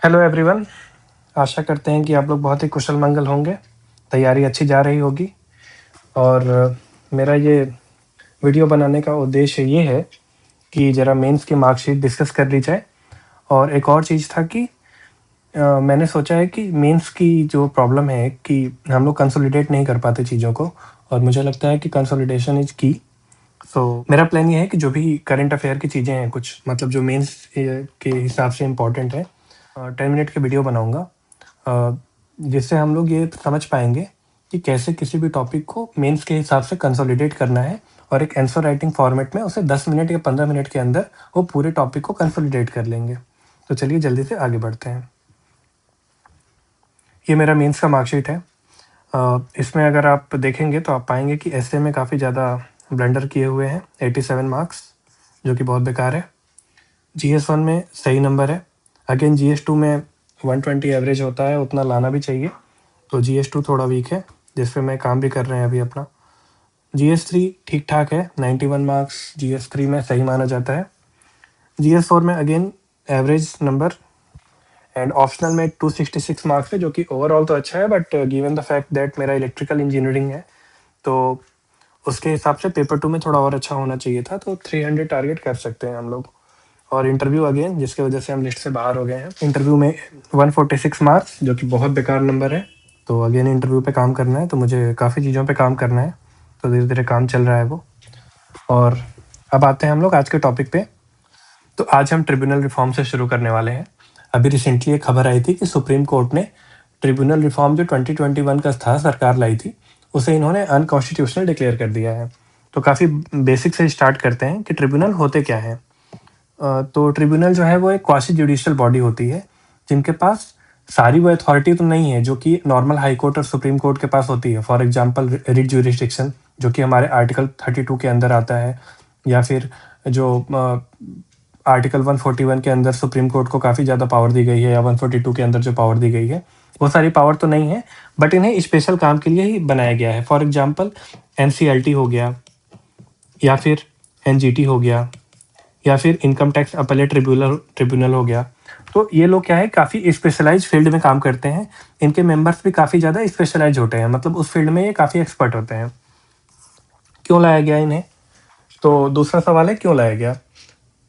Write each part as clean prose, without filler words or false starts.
Hello everyone. आशा करते हैं कि आप लोग बहुत ही कुशल मंगल होंगे। तैयारी अच्छी जा रही होगी और मेरा ये वीडियो बनाने का उद्देश्य ये है कि ज़रा मेंस की मार्कशीट डिस्कस कर ली जाए। और एक और चीज़ था कि मैंने सोचा है कि मेंस की जो प्रॉब्लम है कि हम लोग कंसोलिडेट नहीं कर पाते चीज़ों को, और मुझे लगता है कि कंसोलिडेशन इज़ की। सो मेरा प्लान ये है कि जो भी करंट अफेयर की चीज़ें हैं, कुछ मतलब जो मेंस के हिसाब से इम्पोर्टेंट है, 10 मिनट के वीडियो बनाऊँगा, जिससे हम लोग ये समझ पाएंगे कि कैसे किसी भी टॉपिक को मेंस के हिसाब से कंसोलिडेट करना है और एक आंसर राइटिंग फॉर्मेट में उसे 10 मिनट या 15 मिनट के अंदर वो पूरे टॉपिक को कंसोलिडेट कर लेंगे। तो चलिए जल्दी से आगे बढ़ते हैं। ये मेरा मेंस का मार्कशीट है। इसमें अगर आप देखेंगे तो आप पाएंगे कि एसए में काफ़ी ज़्यादा ब्लंडर किए हुए हैं, 87 मार्क्स, जो कि बहुत बेकार है। GS1 में सही नंबर है। अगेन GS2 में 120 एवरेज होता है, उतना लाना भी चाहिए। तो GS2 थोड़ा वीक है, जिस पे मैं काम भी कर रहे हैं अभी अपना। GS3 ठीक ठाक है, 91 मार्क्स GS3 में सही माना जाता है। GS4 में again average number, and optional में 266 मार्क्स है, जो कि ओवरऑल तो अच्छा है, but given the fact that मेरा इलेक्ट्रिकल इंजीनियरिंग है तो उसके हिसाब से पेपर 2 में थोड़ा और अच्छा होना चाहिए था। तो 300 टारगेट कर सकते हैं हम लोग। और इंटरव्यू अगेन, जिसकी वजह से हम लिस्ट से बाहर हो गए हैं, इंटरव्यू में 146 मार्क्स, जो कि बहुत बेकार नंबर है। तो अगेन इंटरव्यू पे काम करना है, तो मुझे काफ़ी चीज़ों पे काम करना है, तो धीरे धीरे काम चल रहा है वो। और अब आते हैं हम लोग आज के टॉपिक पे। तो आज हम ट्रिब्यूनल रिफॉर्म से शुरू करने वाले हैं। अभी रिसेंटली एक खबर आई थी कि सुप्रीम कोर्ट ने ट्रिब्यूनल रिफॉर्म जो 2021 का था, सरकार लाई थी, उसे इन्होंने अनकॉन्स्टिट्यूशनल डिक्लेयर कर दिया है। तो काफ़ी बेसिक से स्टार्ट करते हैं कि ट्रिब्यूनल होते क्या हैं। तो ट्रिब्यूनल जो है वो एक क्वासी जुडिशियल बॉडी होती है, जिनके पास सारी वो अथॉरिटी तो नहीं है जो कि नॉर्मल हाई कोर्ट और सुप्रीम कोर्ट के पास होती है। फॉर एग्जांपल रिट ज्यूरिसडिक्शन, जो कि हमारे आर्टिकल 32 के अंदर आता है, या फिर जो आर्टिकल 141 के अंदर सुप्रीम कोर्ट को काफ़ी ज़्यादा पावर दी गई है, या 142 के अंदर जो पावर दी गई है, वो सारी पावर तो नहीं है, बट इन्हें स्पेशल काम के लिए ही बनाया गया है। फॉर एग्जाम्पल NCLT हो गया, या फिर NGT हो गया, या फिर इनकम टैक्स अपीलेट ट्रिब्यूनल हो गया। तो ये लोग क्या है, काफ़ी स्पेशलाइज फील्ड में काम करते हैं। इनके मेंबर्स भी काफ़ी ज़्यादा स्पेशलाइज होते हैं, मतलब उस फील्ड में ये काफ़ी एक्सपर्ट होते हैं। क्यों लाया गया इन्हें? तो दूसरा सवाल है क्यों लाया गया।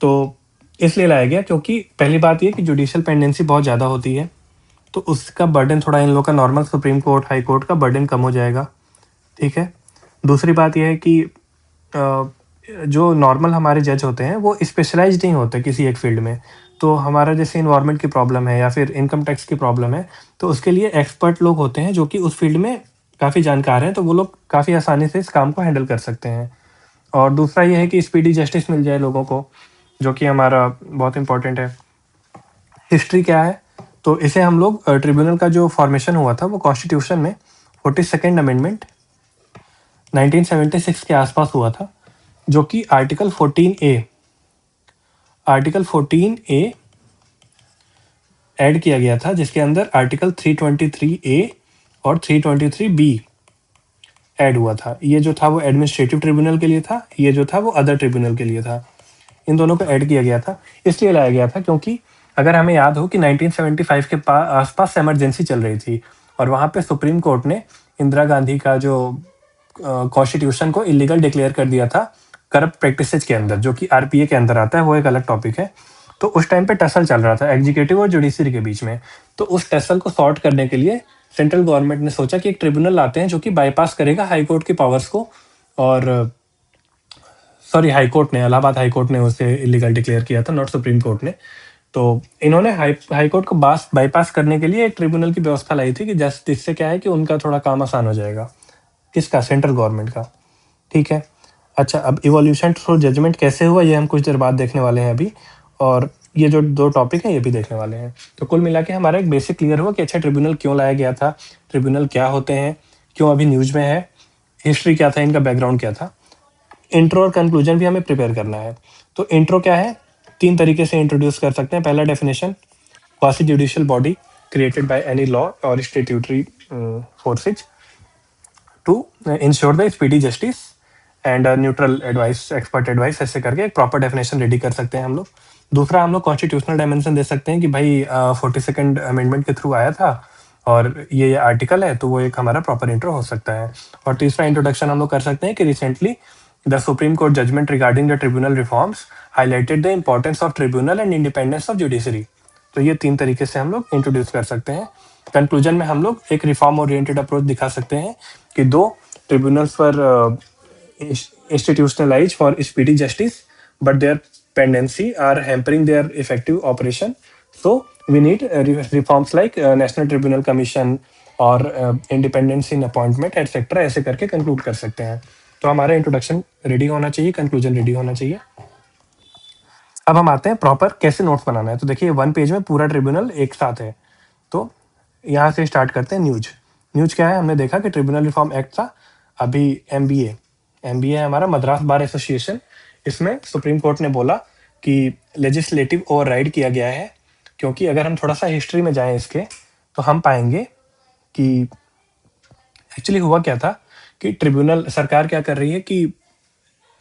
तो इसलिए लाया गया क्योंकि पहली बात ये कि जुडिशियल पेंडेंसी बहुत ज़्यादा होती है, तो उसका बर्डन थोड़ा इन लोगों का normal supreme court high court का बर्डन कम हो जाएगा। ठीक है। दूसरी बात यह है कि जो नॉर्मल हमारे जज होते हैं वो स्पेशलाइज्ड नहीं होते किसी एक फील्ड में। तो हमारा जैसे इन्वायरमेंट की प्रॉब्लम है या फिर इनकम टैक्स की प्रॉब्लम है, तो उसके लिए एक्सपर्ट लोग होते हैं जो कि उस फील्ड में काफ़ी जानकार हैं, तो वो लोग काफ़ी आसानी से इस काम को हैंडल कर सकते हैं। और दूसरा ये है कि स्पीडी जस्टिस मिल जाए लोगों को, जो कि हमारा बहुत इंपॉर्टेंट है। हिस्ट्री क्या है, तो इसे हम लोग ट्रिब्यूनल का जो फॉर्मेशन हुआ था वो कॉन्स्टिट्यूशन में 42nd अमेंडमेंट 1976 के आसपास हुआ था, जो कि आर्टिकल 14A ऐड किया गया था, जिसके अंदर आर्टिकल 323A और 323B ऐड हुआ था। ये जो था वो एडमिनिस्ट्रेटिव ट्रिब्यूनल के लिए था, ये जो था वो अदर ट्रिब्यूनल के लिए था। इन दोनों को ऐड किया गया था, इसलिए लाया गया था क्योंकि अगर हमें याद हो कि 1975 के आसपास इमरजेंसी चल रही थी, और वहाँ पे सुप्रीम कोर्ट ने इंदिरा गांधी का जो कॉन्स्टिट्यूशन को इलीगल डिक्लेयर कर दिया था करप्ट प्रैक्टिसेज के अंदर, जो कि RPA के अंदर आता है, वो एक अलग टॉपिक है। तो उस टाइम पे टसल चल रहा था एग्जीक्यूटिव और जुडिशरी के बीच में। तो उस टसल को सॉर्ट करने के लिए सेंट्रल गवर्नमेंट ने सोचा कि एक ट्रिब्यूनल लाते हैं जो कि बाईपास करेगा हाई कोर्ट की पावर्स को। और सॉरी, हाई कोर्ट ने, इलाहाबाद हाई कोर्ट ने उसे इलीगल डिक्लेयर किया था, नॉट सुप्रीम कोर्ट ने। तो इन्होंने हाई कोर्ट को बाईपास करने के लिए एक ट्रिब्यूनल की व्यवस्था लाई थी कि जस्ट इससे क्या है कि उनका थोड़ा काम आसान हो जाएगा। किसका? सेंट्रल गवर्नमेंट का। ठीक है। अच्छा, अब इवोल्यूशन थ्रू जजमेंट कैसे हुआ ये हम कुछ देर बाद देखने वाले हैं अभी, और ये जो दो टॉपिक हैं ये भी देखने वाले हैं। तो कुल मिला के हमारा एक बेसिक क्लियर हुआ कि अच्छा ट्रिब्यूनल क्यों लाया गया था, ट्रिब्यूनल क्या होते हैं, क्यों अभी न्यूज में है, हिस्ट्री क्या था, इनका बैकग्राउंड क्या था। इंट्रो और कंक्लूजन भी हमें प्रिपेयर करना है। तो इंट्रो क्या है, 3 तरीके से इंट्रोड्यूस कर सकते हैं। पहला definition, quasi judicial body created by any law और statutory forces to ensure the speedy justice and neutral advice, expert advice, ऐसे करके एक प्रॉपर डेफिनेशन रेडी कर सकते हैं हम लोग। दूसरा हम लोग कॉन्स्टिट्यूशनल डायमेंशन दे सकते हैं कि भाई 42nd अमेंडमेंट के थ्रू आया था और ये आर्टिकल है, तो वो एक हमारा प्रॉपर इंट्रो हो सकता है। और तीसरा इंट्रोडक्शन हम लोग कर सकते हैं कि recently the supreme court judgment regarding the tribunal reforms highlighted the importance of tribunal and independence of judiciary. तो ये 3 तरीके से हम लोग इंट्रोड्यूस कर सकते हैं। कंक्लूजन में हम लोग एक रिफॉर्म ओरिएंटेड अप्रोच दिखा सकते हैं कि 2 ट्रिब्यूनल्स पर institutionalized for speedy justice, but their pendency are hampering their effective operation. So we need reforms like National Tribunal Commission और independence in appointment etc. ऐसे करके कंक्लूड कर सकते हैं। तो हमारा इंट्रोडक्शन रेडी होना चाहिए, कंक्लूजन रेडी होना चाहिए। अब हम आते हैं प्रॉपर कैसे नोट्स बनाना है। तो देखिए 1 पेज में पूरा ट्रिब्यूनल एक साथ है। तो यहाँ से स्टार्ट करते हैं। न्यूज क्या है, हमने देखा कि ट्रिब्यूनल रिफॉर्म एक्ट था। अभी एमबीए है हमारा मद्रास बार एसोसिएशन। इसमें सुप्रीम कोर्ट ने बोला कि लेजिस्लेटिव ओवरराइड किया गया है, क्योंकि अगर हम थोड़ा सा हिस्ट्री में जाएं इसके तो हम पाएंगे कि एक्चुअली हुआ क्या था कि ट्रिब्यूनल सरकार क्या कर रही है कि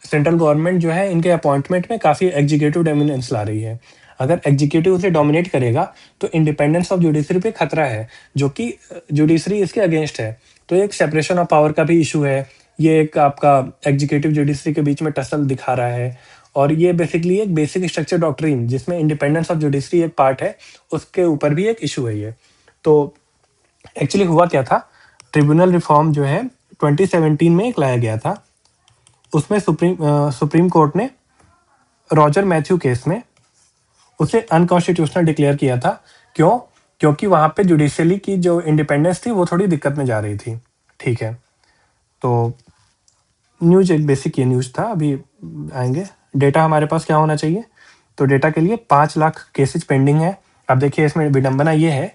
सेंट्रल गवर्नमेंट जो है इनके अपॉइंटमेंट में काफ़ी एग्जीक्यूटिव डोमिनेंस ला रही है। अगर एग्जीक्यूटिव उसे डोमिनेट करेगा तो इंडिपेंडेंस ऑफ जुडिशरी पे खतरा है, जो कि जुडिशरी इसके अगेंस्ट है। तो एक सेपरेशन ऑफ पावर का भी इशू है। ये एक आपका एग्जीक्यूटिव जुडिशरी के बीच में टसल दिखा रहा है। और ये बेसिकली एक बेसिक स्ट्रक्चर डॉक्ट्रिन जिसमें इंडिपेंडेंस ऑफ जुडिशरी एक पार्ट है, उसके ऊपर भी एक इशू है ये। तो एक्चुअली हुआ क्या था, ट्रिब्यूनल रिफॉर्म जो है 2017 में एक लाया गया था। उसमें सुप्रीम कोर्ट ने रॉजर मैथ्यू केस में उसे अनकॉन्स्टिट्यूशनल डिक्लेयर किया था। क्यों? क्योंकि वहां पे जुडिशियली की जो इंडिपेंडेंस थी वो थोड़ी दिक्कत में जा रही थी। ठीक है, तो न्यूज एक बेसिक ये न्यूज था। अभी आएंगे डेटा हमारे पास क्या होना चाहिए। तो डेटा के लिए 5 लाख केसेज पेंडिंग है। अब देखिए इसमें विडंबना ये है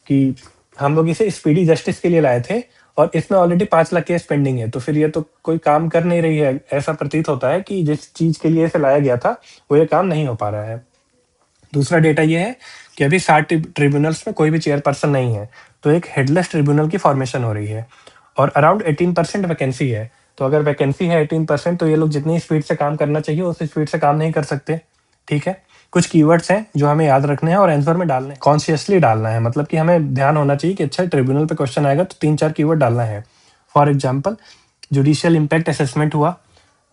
कि हम लोग इसे स्पीडी जस्टिस के लिए लाए थे और इसमें ऑलरेडी 5 लाख केस पेंडिंग है, तो फिर ये तो कोई काम कर नहीं रही है। ऐसा प्रतीत होता है कि जिस चीज के लिए इसे लाया गया था वो ये काम नहीं हो पा रहा है। दूसरा डेटा ये है कि अभी 60 ट्रिब्यूनल्स में कोई भी चेयरपर्सन नहीं है, तो एक हेडलेस ट्रिब्यूनल की फॉर्मेशन हो रही है और अराउंड 18% वैकेंसी है। तो अगर वैकेंसी है 18%, तो ये लोग जितनी स्पीड से काम करना चाहिए उस स्पीड से काम नहीं कर सकते। ठीक है, कुछ कीवर्ड्स हैं जो हमें याद रखने हैं और आंसर में डालने हैं, कॉन्शियसली डालना है। मतलब कि हमें ध्यान होना चाहिए कि अच्छा ट्रिब्यूनल पे क्वेश्चन आएगा तो 3-4 कीवर्ड डालना है। For example judicial impact assessment हुआ।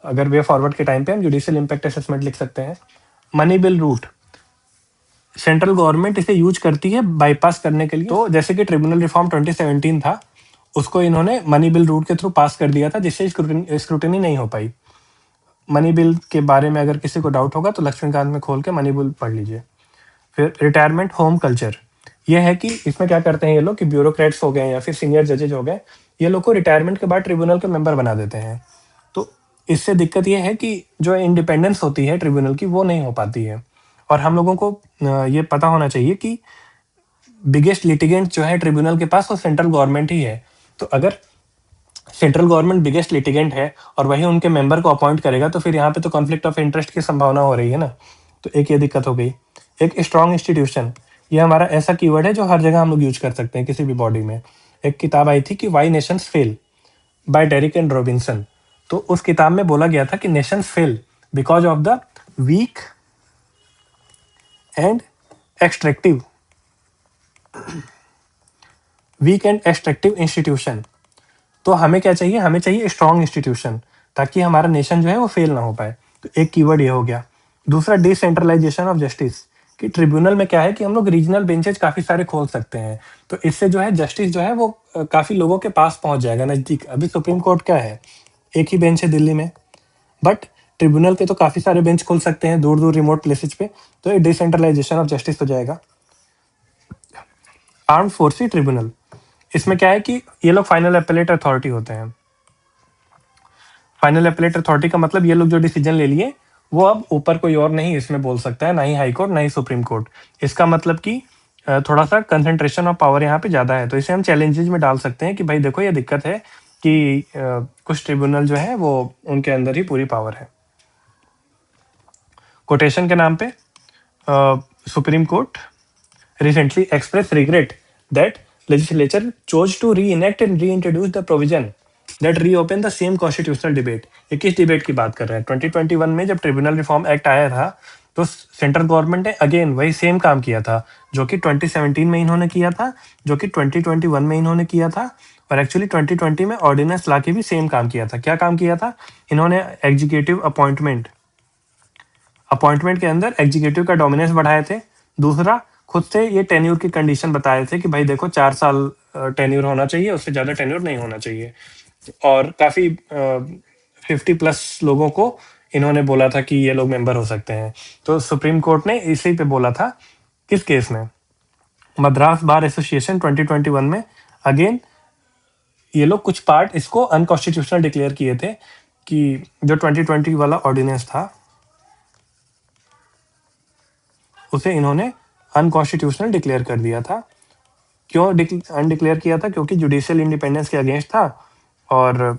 अगर वे फॉरवर्ड के टाइम पे हम जुडिशियल इम्पैक्ट असेसमेंट लिख सकते हैं। Money bill route, central government इसे यूज करती है बाईपास करने के लिए। तो जैसे कि ट्रिब्यूनल रिफॉर्म 2017 था, उसको इन्होंने मनी बिल रूट के थ्रू पास कर दिया था, जिससे स्क्रूटिनी नहीं हो पाई। मनी बिल के बारे में अगर किसी को डाउट होगा तो लक्ष्मीकांत में खोल के मनी बिल पढ़ लीजिए। फिर रिटायरमेंट होम कल्चर, ये है कि इसमें क्या करते हैं ये लोग कि ब्यूरोक्रेट्स हो गए या फिर सीनियर जजेज हो गए, ये लोग को रिटायरमेंट के बाद ट्रिब्यूनल के मेंबर बना देते हैं। तो इससे दिक्कत ये है कि जो इंडिपेंडेंस होती है ट्रिब्यूनल की वो नहीं हो पाती है। और हम लोगों को ये पता होना चाहिए कि बिगेस्ट लिटिगेंट जो है ट्रिब्यूनल के पास वो सेंट्रल गवर्नमेंट ही है। तो अगर सेंट्रल गवर्नमेंट बिगेस्ट लिटिगेंट है और वही उनके मेंबर को अपॉइंट करेगा, तो फिर यहाँ पे तो कॉन्फ्लिक्ट ऑफ इंटरेस्ट की संभावना हो रही है ना। तो एक ये दिक्कत हो गई। एक स्ट्रॉन्ग इंस्टीट्यूशन, ये हमारा ऐसा कीवर्ड है जो हर जगह हम लोग यूज कर सकते हैं किसी भी बॉडी में। एक किताब आई थी कि why nations fail by Derick and Robinson. तो उस किताब में बोला गया था कि nations fail because of the weak and extractive institution. तो हमें क्या चाहिए, हमें चाहिए स्ट्रॉन्ग इंस्टीट्यूशन, ताकि हमारा नेशन जो है वो फेल ना हो पाए। तो एक कीवर्ड ये हो गया। दूसरा डिसेंट्रलाइजेशन ऑफ जस्टिस, कि ट्रिब्यूनल में क्या है कि हम लोग रीजनल बेंचेज काफी सारे खोल सकते हैं। तो इससे जो है जस्टिस जो है वो काफी लोगों के पास पहुंच जाएगा, नजदीक। अभी सुप्रीम कोर्ट क्या है, एक ही बेंच है दिल्ली में, बट ट्रिब्यूनल के तो काफी सारे बेंच खोल सकते हैं दूर दूर रिमोट प्लेसेज पे। तो ये डिसेंट्रलाइजेशन ऑफ जस्टिस हो जाएगा। आर्म फोर्सेस ट्रिब्यूनल, इसमें क्या है कि ये लोग फाइनल अपेलेट अथॉरिटी होते हैं। फाइनल अपेलेट अथॉरिटी का मतलब ये लोग जो डिसीजन ले लिए वो अब ऊपर कोई और नहीं इसमें बोल सकता है, ना ही हाई कोर्ट ना ही सुप्रीम कोर्ट। इसका मतलब कि थोड़ा सा कंसंट्रेशन ऑफ पावर यहाँ पे ज्यादा है। तो इसे हम चैलेंजेस में डाल सकते हैं कि भाई देखो ये दिक्कत है कि कुछ ट्रिब्यूनल जो है वो उनके अंदर ही पूरी पावर है। कोटेशन के नाम पे supreme court recently expressed regret that legislature chose to reenact and reintroduce the provision that reopen the same constitutional debate। ये किस डिबेट की बात कर रहे हैं? 2021 में जब ट्रिब्यूनल रिफॉर्म एक्ट आया था तो सेंट्रल गवर्नमेंट ने अगेन वही सेम काम किया था जो कि 2017 में इन्होंने किया था, जो कि 2021 में इन्होंने किया था, और एक्चुअली 2020 में ऑर्डिनेंस ला के भी सेम काम किया था। क्या काम किया था इन्होंने? एग्जीक्यूटिव अपॉइंटमेंट के अंदर एग्जीक्यूटिव का डोमिनेंस बढ़ाए थे। दूसरा, खुद से ये टेन्यूर की कंडीशन बताए थे कि भाई देखो 4 साल टेन्यूर होना चाहिए, उससे ज़्यादा टेन्यूर नहीं होना चाहिए। और काफ़ी 50+ लोगों को इन्होंने बोला था कि ये लोग मेंबर हो सकते हैं। तो सुप्रीम कोर्ट ने इसी पे बोला था। किस केस में? मद्रास बार एसोसिएशन 2021 में अगेन ये लोग कुछ पार्ट इसको अनकॉन्स्टिट्यूशनल डिक्लेयर किए थे कि जो 2020 वाला ऑर्डिनेंस था उसे इन्होंने अनकॉन्स्टिट्यूशनल डिक्लेयर कर दिया था। क्यों अनडिक्लेयर किया था? क्योंकि जुडिशियल इंडिपेंडेंस के अगेंस्ट था। और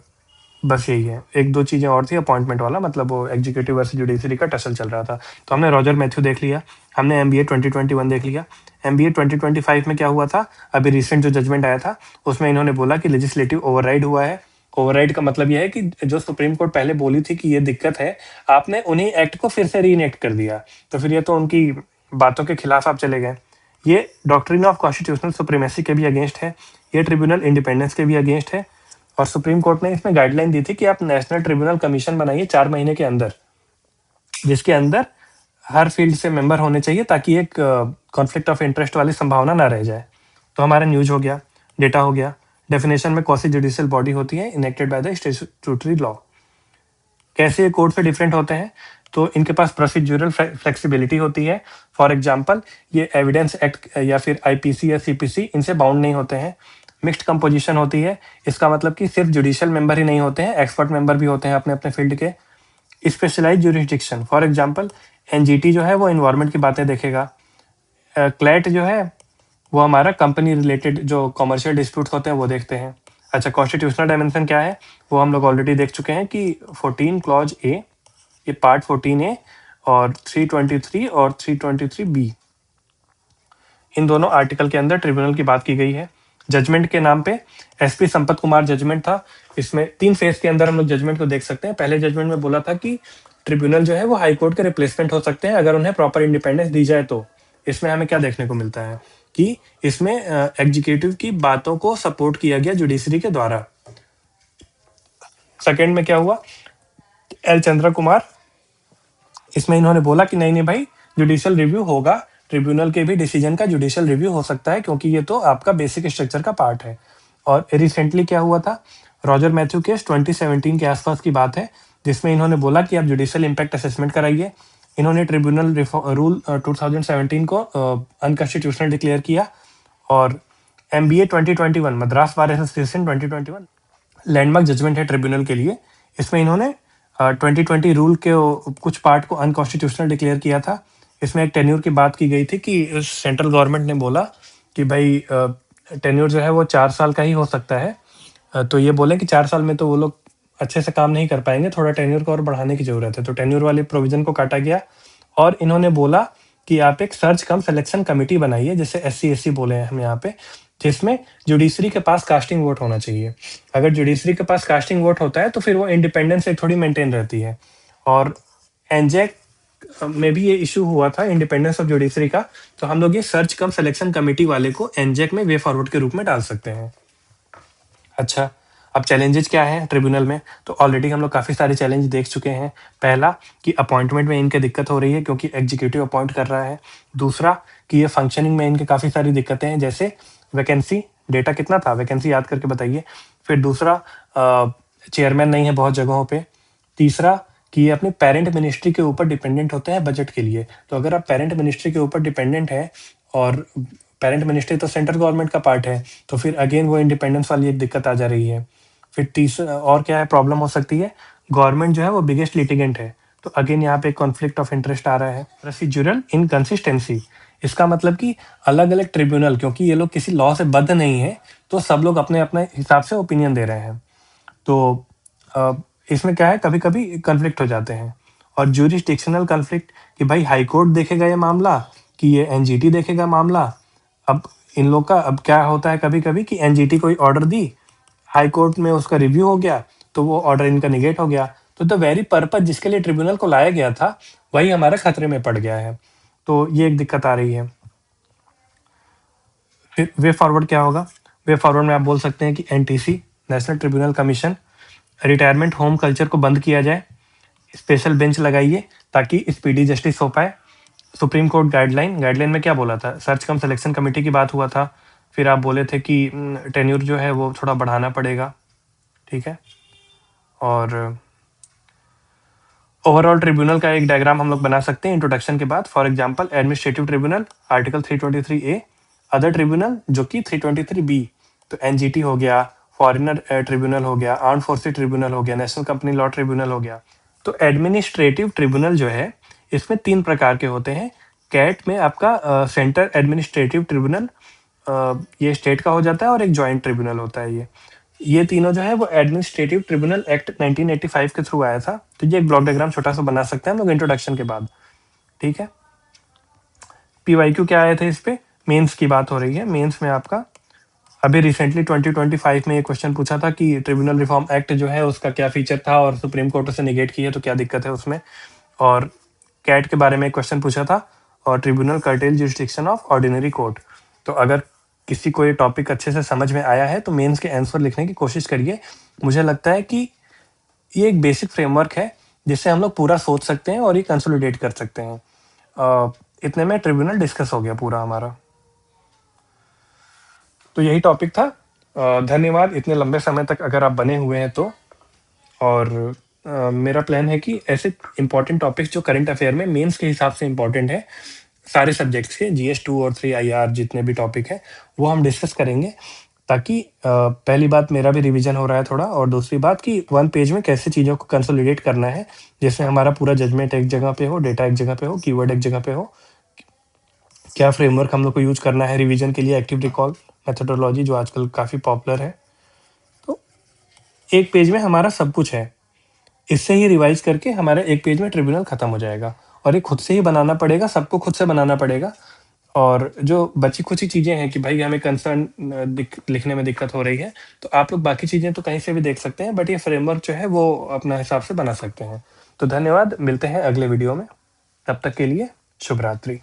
बस यही है। एक दो चीज़ें और थी अपॉइंटमेंट वाला, मतलब वो एग्जीक्यूटिव वर्सेस जुडिशरी का टसल चल रहा था। तो हमने रॉजर मैथ्यू देख लिया, हमने एमबीए 2021 देख लिया। एमबीए 2025 में क्या हुआ था? अभी रिसेंट जो जजमेंट आया था उसमें इन्होंने बोला कि लेजिस्लेटिव ओवरराइड हुआ है। ओवरराइड का मतलब यह है कि जो सुप्रीम कोर्ट पहले बोली थी कि ये दिक्कत है, आपने उन्हीं एक्ट को फिर से री इनेक्ट कर दिया। तो फिर ये तो उनकी बातों के खिलाफ आप चले गए। ये डॉक्ट्रिन ऑफ कॉन्स्टिट्यूशनल सुप्रीमेसी के भी अगेंस्ट है, ये ट्रिब्यूनल इंडिपेंडेंस के भी अगेंस्ट है। और सुप्रीम कोर्ट ने इसमें गाइडलाइन दी थी कि आप नेशनल ट्रिब्यूनल कमीशन बनाइए 4 महीने के अंदर, जिसके अंदर हर फील्ड से मेंबर होने चाहिए ताकि एक कॉन्फ्लिक्ट ऑफ इंटरेस्ट वाली संभावना ना रह जाए। तो हमारा न्यूज हो गया, डेटा हो गया। डेफिनेशन में क्वासी जुडिशियल बॉडी होती है enacted by the statutory law. कैसे कोर्ट से डिफरेंट होते हैं? तो इनके पास प्रोसीड्यूरल फ्लेक्सिबिलिटी होती है। फॉर एग्जांपल, ये एविडेंस एक्ट या फिर आईपीसी या सीपीसी इनसे बाउंड नहीं होते हैं। मिक्स्ड कंपोजिशन होती है, इसका मतलब कि सिर्फ जुडिशियल मेंबर ही नहीं होते हैं, एक्सपर्ट मेंबर भी होते हैं अपने अपने फील्ड के। Specialise jurisdiction, for example NGT जो है वो इन्वायरमेंट की बातें देखेगा। क्लैट जो है वो हमारा कंपनी रिलेटेड जो कॉमर्शियल डिस्प्यूट होते हैं वो देखते हैं। अच्छा, कॉन्स्टिट्यूशनल डायमेंशन क्या है वो हम लोग ऑलरेडी देख चुके हैं कि 14 क्लॉज ए, ये पार्ट 14A और 323 और 323B, इन दोनों आर्टिकल के अंदर ट्रिब्यूनल की बात की गई है। जजमेंट के नाम पे एसपी संपत कुमार जजमेंट था। इसमें 3 फेज के अंदर हम लोग जजमेंट को देख सकते हैं। पहले जजमेंट में बोला था कि ट्रिब्यूनल जो है वो हाई कोर्ट के रिप्लेसमेंट हो सकते हैं अगर उन्हें प्रॉपर इंडिपेंडेंस दी जाए। तो इसमें हमें क्या देखने को मिलता है कि इसमें एग्जीक्यूटिव की बातों को सपोर्ट किया गया जुडिशरी के द्वारा। सेकेंड में क्या हुआ? एल चंद्र कुमार, इसमें इन्होंने बोला कि नहीं नहीं भाई, जुडिशियल रिव्यू होगा, ट्रिब्यूनल के भी डिसीजन का जुडिशियल रिव्यू हो सकता है क्योंकि ये तो आपका बेसिक स्ट्रक्चर का पार्ट है। और रिसेंटली क्या हुआ था? रॉजर मैथ्यू केस 2017 के आसपास की बात है, जिसमें इन्होंने बोला कि आप जुडिशियल इम्पैक्ट असेसमेंट कराइए। इन्होंने ट्रिब्यूनल रूल 2017 को अनकॉन्स्टिट्यूशनल डिक्लेयर किया। और MBA 2021, Madras bar association 2021 landmark judgment है ट्रिब्यूनल के लिए। इसमें इन्होंने 2020 रूल के कुछ पार्ट को अनकॉन्स्टिट्यूशनल डिक्लेयर किया था। इसमें एक टेन्योर की बात की गई थी कि सेंट्रल गवर्नमेंट ने बोला कि भाई टेन्योर जो है वो 4 साल का ही हो सकता है। तो ये बोले कि 4 साल में तो वो लोग अच्छे से काम नहीं कर पाएंगे, थोड़ा टेन्योर को और बढ़ाने की जरूरत है। तो टेन्योर वाले प्रोविजन को काटा गया और इन्होंने बोला कि आप एक सर्च कम सिलेक्शन कमेटी बनाइए, जैसे SC SC बोले हैं हम यहाँ पे, जिसमें जुडिशरी के पास कास्टिंग वोट होना चाहिए। अगर जुडिशरी के पास कास्टिंग वोट होता है तो फिर वो इंडिपेंडेंस एक थोड़ी मेंटेन रहती है। और एनजेक में भी ये इशू हुआ था इंडिपेंडेंस ऑफ जुडिशरी का। तो हम लोग ये सर्च कम सिलेक्शन कमेटी वाले को एनजेक में वे फॉरवर्ड के रूप में डाल सकते हैं। अच्छा, अब चैलेंजेस क्या हैं ट्रिब्यूनल में? तो ऑलरेडी हम लोग काफ़ी सारे चैलेंज देख चुके हैं। पहला कि अपॉइंटमेंट में इनके दिक्कत हो रही है क्योंकि एग्जीक्यूटिव अपॉइंट कर रहा है। दूसरा कि ये फंक्शनिंग में इनके काफ़ी सारी दिक्कतें हैं, जैसे वैकेंसी, डेटा कितना था वैकेंसी याद करके बताइए। फिर दूसरा, चेयरमैन नहीं है बहुत जगहों पे। तीसरा कि ये अपनी पेरेंट मिनिस्ट्री के ऊपर डिपेंडेंट होते हैं बजट के लिए। तो अगर आप पेरेंट मिनिस्ट्री के ऊपर डिपेंडेंट है और पेरेंट मिनिस्ट्री तो सेंट्रल गवर्नमेंट का पार्ट है, तो फिर अगेन वो इंडिपेंडेंस वाली एक दिक्कत आ जा रही है। फिर तीसरा और क्या है प्रॉब्लम हो सकती है? गवर्नमेंट जो है वो बिगेस्ट लिटिगेंट है, तो अगेन यहाँ पे कॉन्फ्लिक्ट ऑफ इंटरेस्ट आ रहा है। प्रोसीजरल इनकंसिस्टेंसी, इसका मतलब कि अलग अलग ट्रिब्यूनल, क्योंकि ये लोग किसी लॉ से बद्ध नहीं है, तो सब लोग अपने अपने हिसाब से ओपिनियन दे रहे हैं। तो इसमें क्या है, कभी कभी कन्फ्लिक्ट हो जाते हैं। और ज्यूरिसडिक्शनल कन्फ्लिक्ट कि भाई हाई कोर्ट देखेगा ये मामला कि ये एनजीटी देखेगा मामला। अब इन लोग का अब क्या होता है कभी कभी कि एनजीटी कोई ऑर्डर दी, हाई कोर्ट में उसका रिव्यू हो गया, तो वो ऑर्डर इनका निगेट हो गया। तो द वेरी पर्पज जिसके लिए ट्रिब्यूनल को लाया गया था वही हमारा खतरे में पड़ गया है। तो ये एक दिक्कत आ रही है। फिर वे फॉरवर्ड क्या होगा? वे फॉरवर्ड में आप बोल सकते हैं कि NTC, national tribunal commission, retirement home culture को बंद किया जाए, स्पेशल बेंच लगाइए ताकि स्पीडी जस्टिस हो पाए। सुप्रीम कोर्ट गाइडलाइन में क्या बोला था? सर्च कम सिलेक्शन कमेटी की बात हुआ था। फिर आप बोले थे कि टेन्यूर जो है वो थोड़ा बढ़ाना पड़ेगा, ठीक है। और ओवरऑल ट्रिब्यूनल का एक डायग्राम हम लोग बना सकते हैं इंट्रोडक्शन के बाद। For example administrative tribunal article 323A, other tribunal जो कि 323B, तो एनजीटी हो गया, फॉरेनर ट्रिब्यूनल हो गया, आर्म फोर्सेस ट्रिब्यूनल हो गया, नेशनल कंपनी लॉ ट्रिब्यूनल हो गया। तो एडमिनिस्ट्रेटिव ट्रिब्यूनल जो है इसमें 3 प्रकार के होते हैं। कैट में आपका सेंटर एडमिनिस्ट्रेटिव ट्रिब्यूनल, ये स्टेट का हो जाता है, और एक जॉइंट ट्रिब्यूनल होता है। ये तीनों जो है वो एडमिनिस्ट्रेटिव ट्रिब्यूनल एक्ट 1985 के थ्रू आया था। तो ये एक ब्लॉक डायग्राम छोटा सा बना सकते हैं हम लोग इंट्रोडक्शन के बाद, ठीक है। पीवाईक्यू क्या आए थे इस पे? मेंस की बात हो रही है। मेंस में आपका अभी रिसेंटली 2025 में ये क्वेश्चन पूछा था कि ट्रिब्यूनल रिफॉर्म एक्ट जो है उसका क्या फीचर था और सुप्रीम कोर्ट उसे निगेट की है, तो क्या दिक्कत है उसमें। और कैट के बारे में एक क्वेश्चन पूछा था, और tribunal cartel jurisdiction of ordinary court. तो अगर किसी को ये टॉपिक अच्छे से समझ में आया है तो मेंस के आंसर लिखने की कोशिश करिए। मुझे लगता है कि ये एक बेसिक फ्रेमवर्क है जिससे हम लोग पूरा सोच सकते हैं और ये कंसोलिडेट कर सकते हैं। इतने में ट्रिब्यूनल डिस्कस हो गया पूरा हमारा। तो यही टॉपिक था। धन्यवाद इतने लंबे समय तक अगर आप बने हुए हैं तो। और मेरा प्लान है कि ऐसे इंपॉर्टेंट टॉपिक्स जो करंट अफेयर में मेंस के हिसाब से इंपॉर्टेंट है, सारे सब्जेक्ट्स के GS2 और 3 IR जितने भी टॉपिक हैं वो हम डिस्कस करेंगे, ताकि पहली बात मेरा भी रिवीजन हो रहा है थोड़ा, और दूसरी बात कि 1 पेज में कैसे चीज़ों को कंसोलिडेट करना है, जिससे हमारा पूरा जजमेंट एक जगह पे हो, डेटा एक जगह पे हो, कीवर्ड एक जगह पे हो। क्या फ्रेमवर्क हम लोग को यूज करना है रिवीजन के लिए, एक्टिव रिकॉल मेथोडोलॉजी जो आजकल काफ़ी पॉपुलर है। तो एक पेज में हमारा सब कुछ है। इससे ही रिवाइज करके हमारा एक पेज में ट्रिब्यूनल खत्म हो जाएगा, और ये खुद से ही बनाना पड़ेगा, सबको खुद से बनाना पड़ेगा। और जो बची खुची चीज़ें हैं कि भाई हमें कंसर्न लिखने में दिक्कत हो रही है, तो आप लोग बाकी चीज़ें तो कहीं से भी देख सकते हैं, बट ये फ्रेमवर्क जो है वो अपना हिसाब से बना सकते हैं। तो धन्यवाद, मिलते हैं अगले वीडियो में। तब तक के लिए शुभ रात्रि।